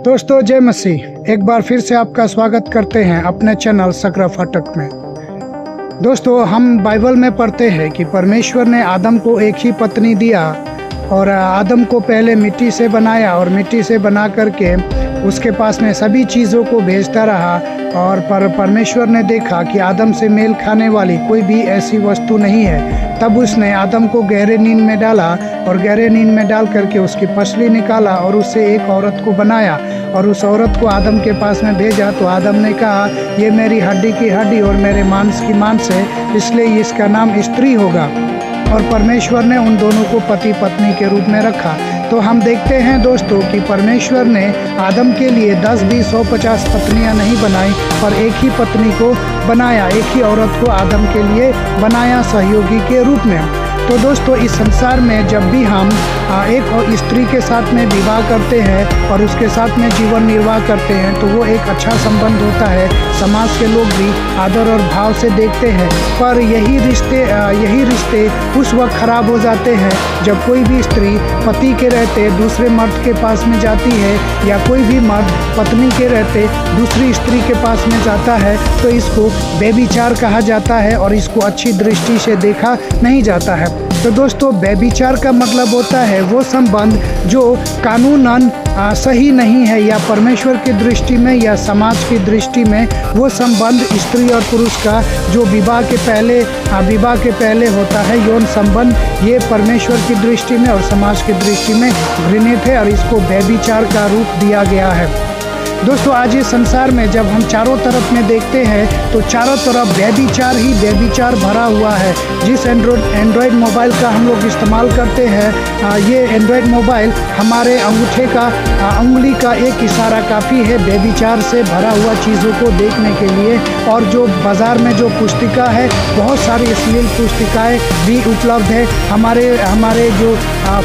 दोस्तों जय मसीह। एक बार फिर से आपका स्वागत करते हैं अपने चैनल सकरा फाटक में। दोस्तों हम बाइबल में पढ़ते हैं कि परमेश्वर ने आदम को एक ही पत्नी दिया और आदम को पहले मिट्टी से बनाया और मिट्टी से बना करके उसके पास में सभी चीज़ों को भेजता रहा। और परमेश्वर ने देखा कि आदम से मेल खाने वाली कोई भी ऐसी वस्तु नहीं है। तब उसने आदम को गहरे नींद में डाला और गहरे नींद में डाल करके उसकी पसली निकाला और उससे एक औरत को बनाया और उस औरत को आदम के पास में भेजा। तो आदम ने कहा, ये मेरी हड्डी की हड्डी और मेरे मांस की मांस है, इसलिए इसका नाम स्त्री होगा। और परमेश्वर ने उन दोनों को पति पत्नी के रूप में रखा। तो हम देखते हैं दोस्तों कि परमेश्वर ने आदम के लिए 10, 20, 100, 50 पत्नियां नहीं बनाई, पर एक ही पत्नी को बनाया, एक ही औरत को आदम के लिए बनाया सहयोगी के रूप में। तो दोस्तों इस संसार में जब भी हम एक स्त्री के साथ में विवाह करते हैं और उसके साथ में जीवन निर्वाह करते हैं तो वो एक अच्छा संबंध होता है। समाज के लोग भी आदर और भाव से देखते हैं। पर यही रिश्ते उस वक्त खराब हो जाते हैं जब कोई भी स्त्री पति के रहते दूसरे मर्द के पास में जाती है या कोई भी मर्द पत्नी के रहते दूसरी स्त्री के पास में जाता है, तो इसको व्यभिचार कहा जाता है और इसको अच्छी दृष्टि से देखा नहीं जाता है। तो दोस्तों व्यभिचार का मतलब होता है वो संबंध जो कानूनन सही नहीं है या परमेश्वर की दृष्टि में या समाज की दृष्टि में वो संबंध स्त्री और पुरुष का जो विवाह के पहले होता है यौन संबंध, ये परमेश्वर की दृष्टि में और समाज की दृष्टि में घृणित है और इसको व्यभिचार का रूप दिया गया है। दोस्तों आज इस संसार में जब हम चारों तरफ में देखते हैं तो चारों तरफ व्यभिचार ही व्यभिचार भरा हुआ है। जिस एंड्रॉयड मोबाइल का हम लोग इस्तेमाल करते हैं, ये एंड्रॉयड मोबाइल हमारे अंगूठे का उंगली का एक इशारा काफ़ी है व्यभिचार से भरा हुआ चीज़ों को देखने के लिए। और जो बाज़ार में जो पुस्तिका है, बहुत सारी अश्लील पुस्तिकाएँ भी उपलब्ध है। हमारे जो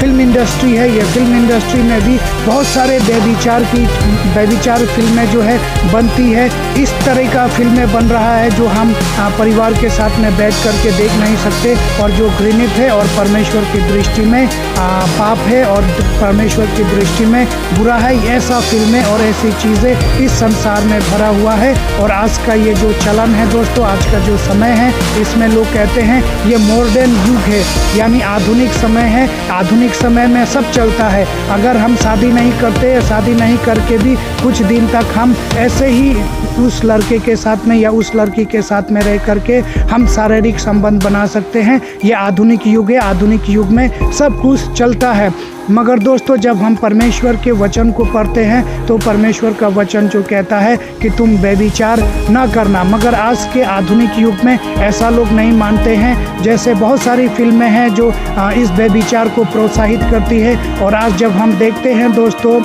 फिल्म इंडस्ट्री है, ये फिल्म इंडस्ट्री में भी बहुत सारे व्यभिचार फिल्में जो है बनती है। इस तरह का फिल्में बन रहा है जो हम परिवार के साथ में बैठ करके देख नहीं सकते और जो घृणित है और परमेश्वर की दृष्टि में पाप है और परमेश्वर की दृष्टि में बुरा है। ऐसा फिल्में और ऐसी चीज़ें इस संसार में भरा हुआ है। और आज का ये जो चलन है दोस्तों, आज का जो समय है, इसमें लोग कहते हैं ये मॉडर्न युग है, यानी आधुनिक समय है। आधुनिक समय में सब चलता है। अगर हम शादी नहीं करते, शादी नहीं करके भी कुछ दिन तक हम ऐसे ही उस लड़के के साथ में या उस लड़की के साथ में रह करके हम शारीरिक संबंध बना सकते हैं। ये आधुनिक युग है। आधुनिक युग में सब कुछ चलता है। मगर दोस्तों जब हम परमेश्वर के वचन को पढ़ते हैं तो परमेश्वर का वचन जो कहता है कि तुम व्यभिचार न करना, मगर आज के आधुनिक युग में ऐसा लोग नहीं मानते हैं। जैसे बहुत सारी फिल्में हैं जो इस व्यभिचार को प्रोत्साहित करती है। और आज जब हम देखते हैं दोस्तों,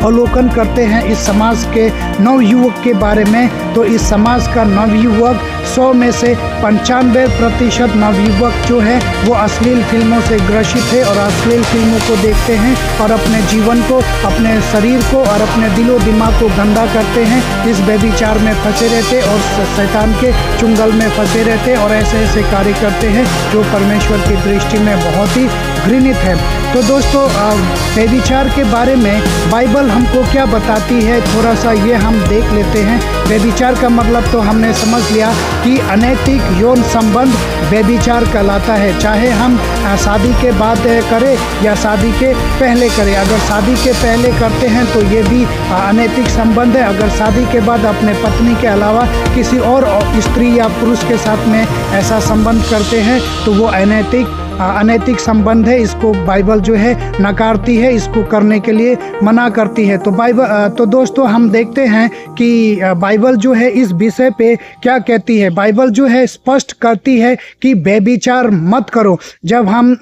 अवलोकन करते हैं इस समाज के नवयुवक के बारे में, तो इस समाज का नवयुवक 100 में से 95% नवयुवक जो है वो अश्लील फिल्मों से ग्रसित है और अश्लील फिल्मों को देखते हैं और अपने जीवन को, अपने शरीर को और अपने दिलो दिमाग को गंदा करते हैं। इस व्यभिचार में फंसे रहते और शैतान के चुंगल में फंसे रहते और ऐसे ऐसे कार्य करते हैं जो परमेश्वर की दृष्टि में बहुत ही घृणित है। तो दोस्तों व्यभिचार के बारे में बाइबल हमको क्या बताती है, थोड़ा सा ये हम देख लेते हैं। व्यभिचार का मतलब तो हमने समझ लिया कि अनैतिक यौन संबंध व्यभिचार कहलाता है। चाहे हम शादी के बाद करें या शादी के पहले करें। अगर शादी के पहले करते हैं तो ये भी अनैतिक संबंध है। अगर शादी के बाद अपने पत्नी के अलावा किसी और स्त्री या पुरुष के साथ में ऐसा संबंध करते हैं तो वो अनैतिक संबंध है। इसको बाइबल जो है नकारती है, इसको करने के लिए मना करती है। तो दोस्तों हम देखते हैं कि बाइबल जो है इस विषय पे क्या कहती है। बाइबल जो है स्पष्ट करती है कि व्यभिचार मत करो। जब हम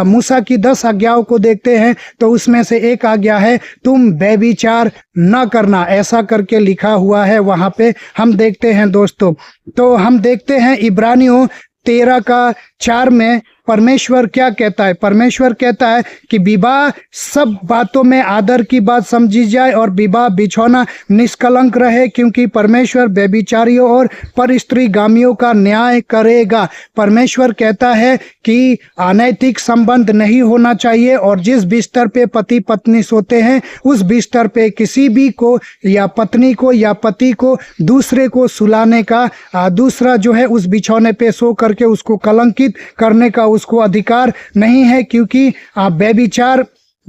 मूसा की 10 आज्ञाओं को देखते हैं तो उसमें से एक आज्ञा है तुम व्यभिचार न करना, ऐसा करके लिखा हुआ है वहाँ पे हम देखते हैं दोस्तों। तो हम देखते हैं इब्रानियों 13 का 4 में परमेश्वर क्या कहता है? परमेश्वर कहता है कि विवाह सब बातों में आदर की बात समझी जाए और विवाह बिछौना निष्कलंक रहे, क्योंकि परमेश्वर व्यभिचारियों और परस्त्रीगामियों का न्याय करेगा। परमेश्वर कहता है कि अनैतिक संबंध नहीं होना चाहिए और जिस बिस्तर पे पति पत्नी सोते हैं उस बिस्तर पे किसी भी को या पत्नी को या पति को दूसरे को सुलाने का, दूसरा जो है उस बिछौने पे सो करके उसको कलंकित करने का उसको अधिकार नहीं है, क्योंकि व्यभिचार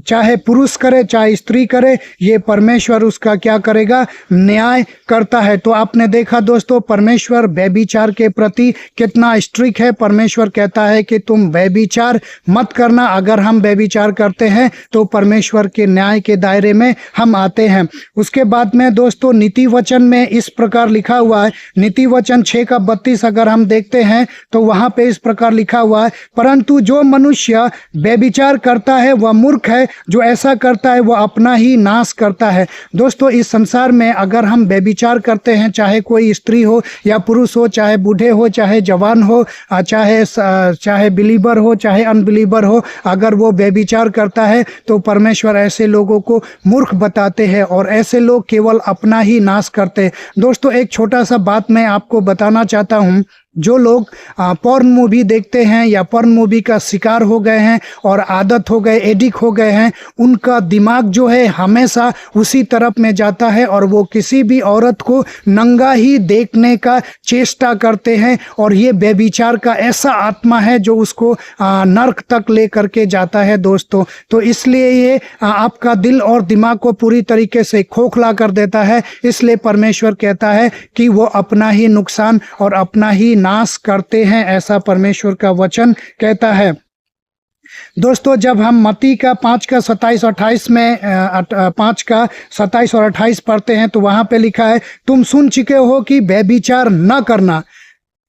चाहे पुरुष करे चाहे स्त्री करे, ये परमेश्वर उसका क्या करेगा? न्याय करता है। तो आपने देखा दोस्तों, परमेश्वर व्यभिचार के प्रति कितना स्ट्रिक्ट है। परमेश्वर कहता है कि तुम व्यभिचार मत करना। अगर हम व्यभिचार करते हैं तो परमेश्वर के न्याय के दायरे में हम आते हैं। उसके बाद में दोस्तों नीति वचन में इस प्रकार लिखा हुआ है, नीति वचन 6:32 अगर हम देखते हैं तो वहां पे इस प्रकार लिखा हुआ है, परंतु जो मनुष्य व्यभिचार करता है वह मूर्ख है, जो ऐसा करता है वो अपना ही नाश करता है। दोस्तों, इस संसार में अगर हम व्यभिचार करते हैं, चाहे कोई स्त्री हो या पुरुष हो, चाहे बूढ़े हो चाहे जवान हो, चाहे बिलीवर हो चाहे अनबिलीवर हो, अगर वो व्यभिचार करता है तो परमेश्वर ऐसे लोगों को मूर्ख बताते हैं और ऐसे लोग केवल अपना ही नाश करते हैं। दोस्तों, एक छोटा सा बात मैं आपको बताना चाहता हूँ। जो लोग पॉर्न मूवी देखते हैं या पॉर्न मूवी का शिकार हो गए हैं और आदत हो गए, एडिक्ट हो गए हैं, उनका दिमाग जो है हमेशा उसी तरफ में जाता है और वो किसी भी औरत को नंगा ही देखने का चेष्टा करते हैं। और ये व्यभिचार का ऐसा आत्मा है जो उसको नर्क तक ले करके जाता है दोस्तों। तो इसलिए ये आपका दिल और दिमाग को पूरी तरीके से खोखला कर देता है। इसलिए परमेश्वर कहता है कि वो अपना ही नुकसान और अपना ही नाश करते हैं, ऐसा परमेश्वर का वचन कहता है। दोस्तों, जब हम मत्ती का 5:27-28 में 5:27 और 28 पढ़ते हैं तो वहां पे लिखा है, तुम सुन चुके हो कि व्यभिचार न करना।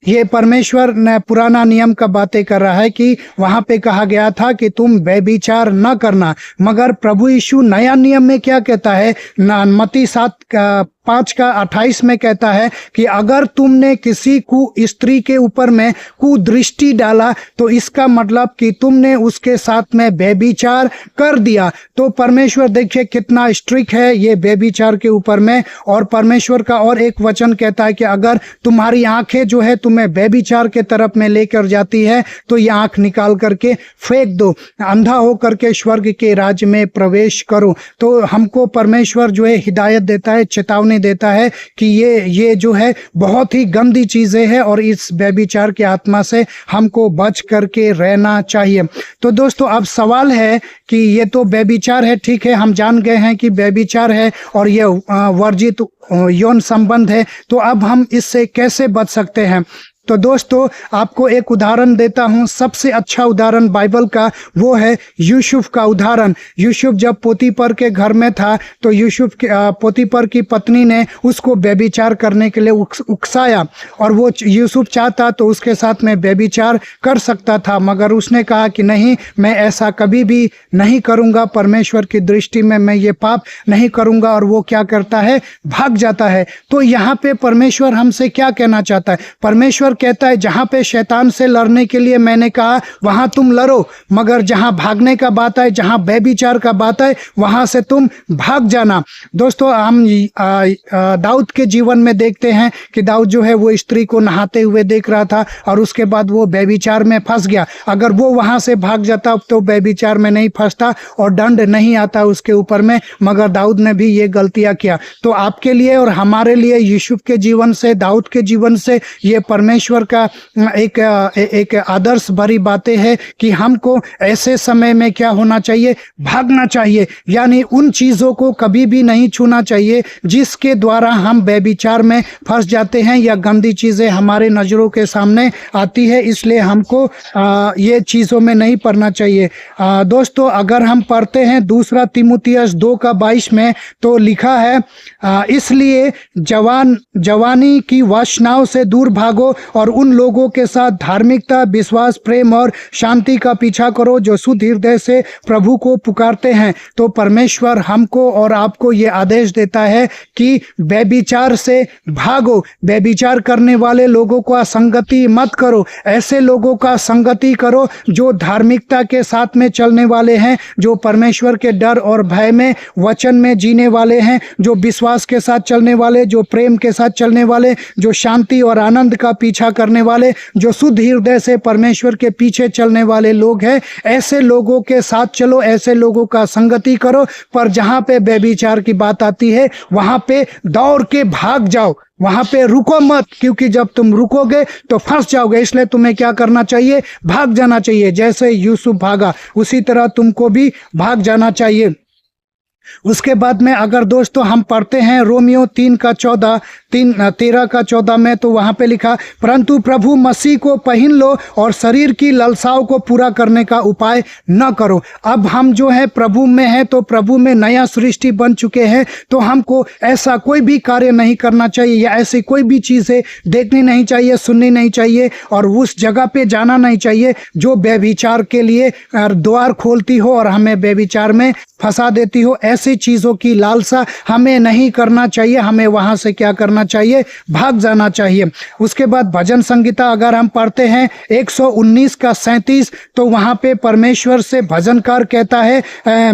ये परमेश्वर ने पुराना नियम का बातें कर रहा है कि वहां पे कहा गया था कि तुम व्यभिचार न करना, मगर प्रभु यीशु नया नियम में क्या कहता है? मत्ती 5:28 में कहता है कि अगर तुमने किसी को स्त्री के ऊपर में कुदृष्टि डाला तो इसका मतलब कि तुमने उसके साथ में व्यभिचार कर दिया। तो परमेश्वर देखिए कितना स्ट्रिक्ट है ये व्यभिचार के ऊपर में। और परमेश्वर का और एक वचन कहता है कि अगर तुम्हारी आंखें जो है तुम्हें व्यभिचार के तरफ में लेकर जाती है तो ये आंख निकाल करके फेंक दो, अंधा हो करके स्वर्ग के राज्य में प्रवेश करो। तो हमको परमेश्वर जो है हिदायत देता है, चेतावनी देता है कि ये जो है बहुत ही गंदी चीजें हैं और इस व्यभिचार की आत्मा से हमको बच करके रहना चाहिए। तो दोस्तों, अब सवाल है कि ये तो व्यभिचार है, ठीक है, हम जान गए हैं कि व्यभिचार है और ये वर्जित यौन संबंध है, तो अब हम इससे कैसे बच सकते हैं? तो दोस्तों, आपको एक उदाहरण देता हूं। सबसे अच्छा उदाहरण बाइबल का वो है यूसुफ का उदाहरण। यूसुफ जब पोतीपर के घर में था तो यूसुफ पोतीपर की पत्नी ने उसको व्यभिचार करने के लिए उकसाया और वो यूसुफ चाहता तो उसके साथ में व्यभिचार कर सकता था, मगर उसने कहा कि नहीं, मैं ऐसा कभी भी नहीं करूंगा, परमेश्वर की दृष्टि में मैं ये पाप नहीं करूंगा। और वो क्या करता है? भाग जाता है। तो यहाँ पे परमेश्वर हमसे क्या कहना चाहता है? परमेश्वर कहता है जहां पे शैतान से लड़ने के लिए मैंने कहा वहां तुम लड़ो, मगर जहां भागने का बात है, जहां व्यभिचार का बात है, वहां से तुम भाग जाना। दोस्तों, हम दाऊद के जीवन में देखते हैं कि दाऊद जो है वो स्त्री को नहाते हुए देख रहा था और उसके बाद वो व्यभिचार में फंस गया। अगर वो वहां से भाग जाता तो व्यभिचार में नहीं फंसता और दंड नहीं आता उसके ऊपर में, मगर दाऊद ने भी ये गलतियां किया। तो आपके लिए और हमारे लिए यूसुफ के जीवन से, दाऊद के जीवन से ये परमेश्वर का एक आदर्श भरी बातें हैं कि हमको ऐसे समय में क्या होना चाहिए? भागना चाहिए। यानी उन चीजों को कभी भी नहीं छूना चाहिए जिसके द्वारा हम व्यभिचार में फंस जाते हैं या गंदी चीजें हमारे नजरों के सामने आती है। इसलिए हमको ये चीजों में नहीं पड़ना चाहिए। दोस्तों, अगर हम पढ़ते हैं 2 तीमुथियुस 2:22 में तो लिखा है, इसलिए जवानी की वासनाओं से दूर भागो और उन लोगों के साथ धार्मिकता, विश्वास, प्रेम और शांति का पीछा करो जो शुद्ध हृदय से प्रभु को पुकारते हैं। तो परमेश्वर हमको और आपको ये आदेश देता है कि व्यभिचार से भागो। व्यभिचार करने वाले लोगों का संगति मत करो, ऐसे लोगों का संगति करो जो धार्मिकता के साथ में चलने वाले हैं, जो परमेश्वर के डर और भय में, वचन में जीने वाले हैं, जो विश्वास के साथ चलने वाले, जो प्रेम के साथ चलने वाले, जो शांति और आनंद का पीछा करने वाले, जो शुद्ध हृदय से परमेश्वर के पीछे चलने वाले लोग हैं। ऐसे लोगों के साथ चलो, ऐसे लोगों का संगति करो। पर जहां पे व्यभिचार की बात आती है वहां पे दौड़ के भाग जाओ, वहां पे रुको मत, क्योंकि जब तुम रुकोगे तो फंस जाओगे। इसलिए तुम्हें क्या करना चाहिए? भाग जाना चाहिए। जैसे यूसुफ भागा उसी तरह तुमको भी भाग जाना चाहिए। उसके बाद में अगर दोस्तों हम पढ़ते हैं रोमियो 13:14 में, तो वहां पे लिखा, परंतु प्रभु मसीह को पहन लो और शरीर की लालसाओं को पूरा करने का उपाय न करो। अब हम जो है प्रभु में हैं, तो प्रभु में नया सृष्टि बन चुके हैं। तो हमको ऐसा कोई भी कार्य नहीं करना चाहिए या ऐसी कोई भी चीजें देखनी नहीं चाहिए, सुननी नहीं चाहिए और उस जगह पे जाना नहीं चाहिए जो व्यभिचार के लिए द्वार खोलती हो और हमें व्यभिचार में फंसा देती हो। ऐसी चीजों की लालसा हमें नहीं करना चाहिए। हमें वहां से क्या करना चाहिए? भाग जाना चाहिए। उसके बाद भजन संगीता अगर हम पढ़ते हैं 119 का 37, तो वहां पे परमेश्वर से भजनकार कहता है,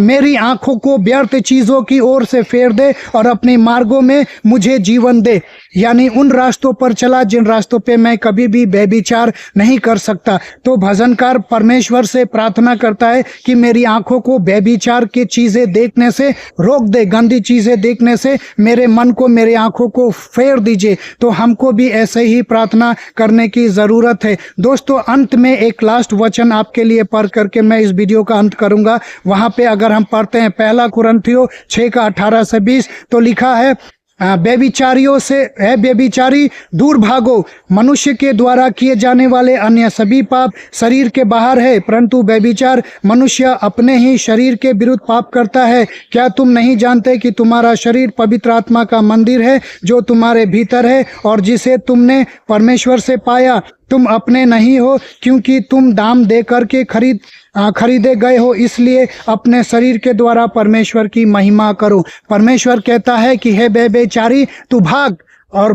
मेरी आंखों को व्यर्थ चीजों की ओर से फेर दे और अपने मार्गों में मुझे जीवन दे। यानी उन रास्तों पर चला जिन रास्तों पे मैं कभी भी व्यभिचार नहीं कर सकता। तो भजनकार परमेश्वर से प्रार्थना करता है कि मेरी आंखों को व्यभिचार की चीजें देखने से रोक दे, गंदी चीजें देखने से मेरे मन को, मेरे आंखों को फेर दीजिए। तो हमको भी ऐसे ही प्रार्थना करने की जरूरत है। दोस्तों अंत में एक लास्ट वचन आपके लिए पढ़ करके मैं इस वीडियो का अंत करूंगा। वहां पे अगर हम पढ़ते हैं 1 कुरिन्थियों 6 का 18 से 20, तो लिखा है, व्यभिचारियों से है व्यभिचारी दूर भागो। मनुष्य के द्वारा किए जाने वाले अन्य सभी पाप शरीर के बाहर है, परंतु व्यभिचार मनुष्य अपने ही शरीर के विरुद्ध पाप करता है। क्या तुम नहीं जानते कि तुम्हारा शरीर पवित्र आत्मा का मंदिर है जो तुम्हारे भीतर है और जिसे तुमने परमेश्वर से पाया? तुम अपने नहीं हो, क्योंकि तुम दाम दे करके खरीदे गए हो। इसलिए अपने शरीर के द्वारा परमेश्वर की महिमा करो। परमेश्वर कहता है कि हे व्यभिचारी, तू भाग और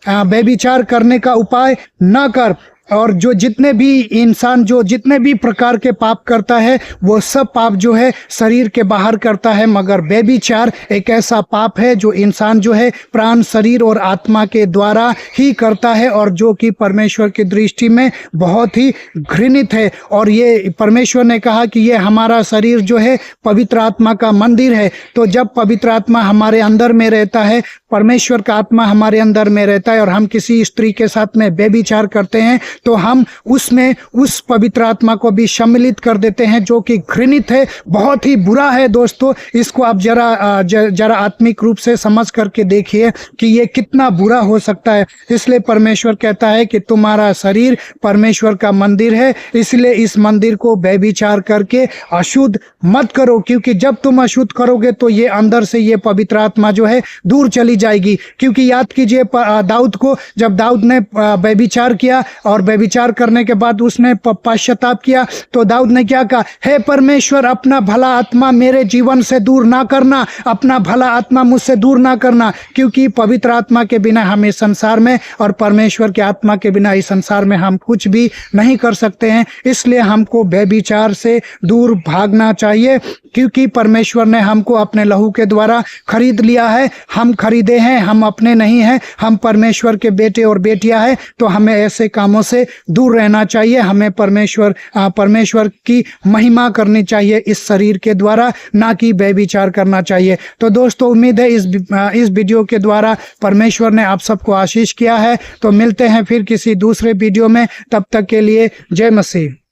व्यभिचार करने का उपाय न कर। और जो जितने भी इंसान जो जितने भी प्रकार के पाप करता है वो सब पाप जो है शरीर के बाहर करता है, मगर व्यभिचार एक ऐसा पाप है जो इंसान जो है प्राण, शरीर और आत्मा के द्वारा ही करता है और जो कि परमेश्वर की दृष्टि में बहुत ही घृणित है। और ये परमेश्वर ने कहा कि ये हमारा शरीर जो है पवित्र आत्मा का मंदिर है। तो जब पवित्र आत्मा हमारे अंदर में रहता है, परमेश्वर का आत्मा हमारे अंदर में रहता है और हम किसी स्त्री के साथ में व्यभिचार करते हैं, तो हम उसमें उस पवित्र आत्मा को भी सम्मिलित कर देते हैं जो कि घृणित है, बहुत ही बुरा है। दोस्तों इसको आप जरा आत्मिक रूप से समझ करके देखिए कि ये कितना बुरा हो सकता है। इसलिए परमेश्वर कहता है कि तुम्हारा शरीर परमेश्वर का मंदिर है, इसलिए इस मंदिर को व्यभिचार करके अशुद्ध मत करो, क्योंकि जब तुम अशुद्ध करोगे तो ये अंदर से ये पवित्र आत्मा जो है दूर चली जाएगी। क्योंकि याद कीजिए दाऊद को, जब दाऊद ने व्यभिचार किया और व्यभिचार करने के बाद उसने पश्चाताप किया, तो दाऊद ने क्या कहा? हे परमेश्वर, अपना भला आत्मा मेरे जीवन से दूर ना करना, अपना भला आत्मा मुझसे दूर ना करना, क्योंकि पवित्र आत्मा के बिना हम इस संसार में और परमेश्वर के आत्मा के बिना इस संसार में हम कुछ भी नहीं कर सकते हैं। इसलिए हमको व्यभिचार से दूर भागना चाहिए, क्योंकि परमेश्वर ने हमको अपने लहू के द्वारा खरीद लिया है। हम खरीदे हैं, हम अपने नहीं हैं, हम परमेश्वर के बेटे और बेटियां हैं। तो हमें ऐसे कामों से दूर रहना चाहिए। हमें परमेश्वर की महिमा करनी चाहिए इस शरीर के द्वारा, ना कि व्यभिचार करना चाहिए। तो दोस्तों उम्मीद है इस वीडियो के द्वारा परमेश्वर ने आप सबको आशीष किया है। तो मिलते हैं फिर किसी दूसरे वीडियो में, तब तक के लिए जय मसीह।